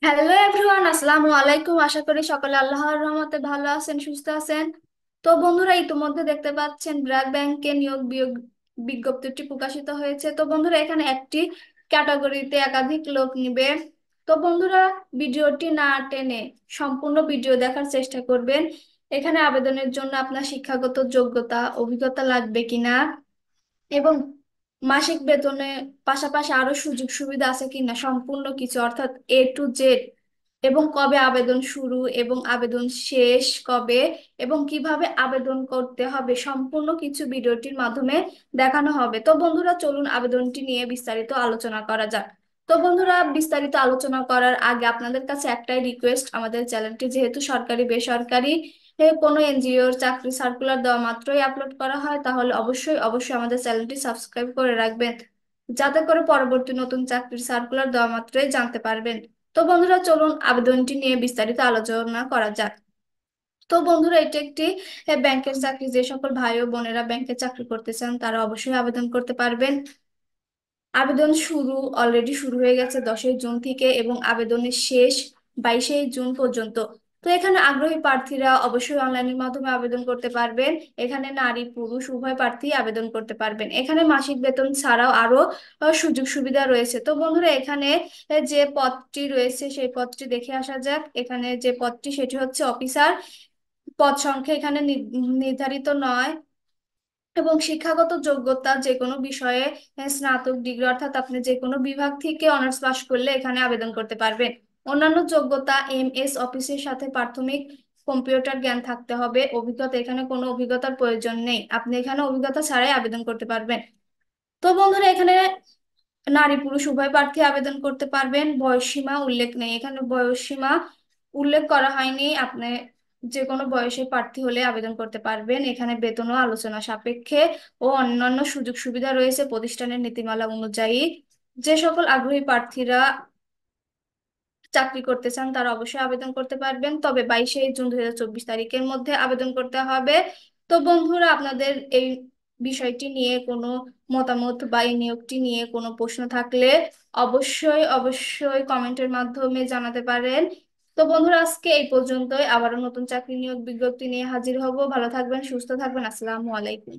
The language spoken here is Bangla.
হ্যালো এভরিওয়ান, আসসালামু আলাইকুম। আশা করি সকলে আল্লাহর রহমতে ভালো আছেন, সুস্থ আছেন। তো বন্ধুরা, ইতিমধ্যে দেখতে পাচ্ছেন ব্র্যাক ব্যাংকে নিয়োগ বিয়োগ বিজ্ঞপ্তিটি প্রকাশিত হয়েছে। তো বন্ধুরা, এখানে একটি ক্যাটাগরিতে একাধিক লোক নিবে। তো বন্ধুরা, ভিডিওটি না টেনে সম্পূর্ণ ভিডিও দেখার চেষ্টা করবেন। এখানে আবেদনের জন্য আপনার শিক্ষাগত যোগ্যতা, অভিজ্ঞতা লাগবে কিনা, এবং মাসিক বেতনে পাশাপাশি আরো সুযোগ সুবিধা আছে কিনা, সম্পূর্ণ কিছু অর্থাৎ A to Z, এবং কবে আবেদন শুরু এবং আবেদন শেষ কবে, এবং কিভাবে আবেদন করতে হবে, সম্পূর্ণ কিছু ভিডিওটির মাধ্যমে দেখানো হবে। তো বন্ধুরা, চলুন আবেদনটি নিয়ে বিস্তারিত আলোচনা করা যাক। তো বন্ধুরা, বিস্তারিত আলোচনা করার আগে আপনাদের কাছে একটাই রিকোয়েস্ট, আমাদের চ্যানেলটি যেহেতু সরকারি বেসরকারি কোনো এনজিওর চাকরি সার্কুলার দেওয়া মাত্রই আপলোড করা হয়, তাহলে অবশ্যই অবশ্যই আমাদের চ্যানেলটি সাবস্ক্রাইব করে রাখবেন, যাতে করে পরবর্তী নতুন চাকরির সার্কুলার দেওয়া মাত্রই জানতে পারবেন। তো বন্ধুরা, চলুন আবেদনটি নিয়ে বিস্তারিত আলোচনা করা যাক। তো বন্ধুরা, এটি একটি ব্যাংকের চাকরি। যে সকল ভাই ও বোনেরা ব্যাংকে চাকরি করতে চান তারা অবশ্যই আবেদন করতে পারবেন। আবেদন শুরু অলরেডি শুরু হয়ে গেছে 10ই জুন থেকে, এবং আবেদনের শেষ 22শে জুন পর্যন্ত। তো এখানে আগ্রহী প্রার্থীরা অবশ্যই অনলাইনের মাধ্যমে আবেদন করতে পারবেন। এখানে নারী পুরুষ উভয় প্রার্থী আবেদন করতে পারবেন। এখানে মাসিক বেতন ছাড়াও আরো সুযোগ সুবিধা রয়েছে। তো বন্ধুরা, এখানে যে পদটি রয়েছে সেই পদটি দেখে আসা যাক। এখানে যে পদটি সেটি হচ্ছে অফিসার। পদ সংখ্যা এখানে নির্ধারিত নয়, এবং শিক্ষাগত যোগ্যতা যে কোনো বিষয়ে স্নাতক ডিগ্রি, অর্থাৎ আপনি যে কোনো বিভাগ থেকে অনার্স পাশ করলে এখানে আবেদন করতে পারবেন। অন্যান্য যোগ্যতা MS অফিসের সাথে প্রাথমিক কম্পিউটার জ্ঞান থাকতে হবে। অভিজ্ঞতা, এখানে কোনো অভিজ্ঞতার প্রয়োজন নেই, আপনি এখানে অভিজ্ঞতা ছাড়াই আবেদন করতে পারবেন। তো বন্ধুরা, এখানে নারী পুরুষ উভয় প্রার্থী আবেদন করতে পারবেন। বয়সসীমা উল্লেখ নেই, এখানে বয়সসীমা উল্লেখ করা হয়নি। আপনি যে কোনো বয়সের প্রার্থী হলে আবেদন করতে পারবেন। এখানে বেতনও আলোচনা সাপেক্ষে ও অন্যান্য সুযোগ সুবিধা রয়েছে প্রতিষ্ঠানের নীতিমালা অনুযায়ী। যে সকল আগ্রহী প্রার্থীরা চাকরি করতে চান তারা অবশ্যই আবেদন করতে পারবেন, তবে 22শে জুন 2024 তারিখের মধ্যে আবেদন করতে হবে। তো বন্ধুরা, আপনাদের এই বিষয়টি নিয়ে কোনো মতামত বা এই নিয়োগটি নিয়ে কোনো প্রশ্ন থাকলে অবশ্যই অবশ্যই কমেন্টের মাধ্যমে জানাতে পারেন। তো বন্ধুরা, আজকে এই পর্যন্তই। আবারও নতুন চাকরি নিয়োগ বিজ্ঞপ্তি নিয়ে হাজির হব। ভালো থাকবেন, সুস্থ থাকবেন। আসসালামু আলাইকুম।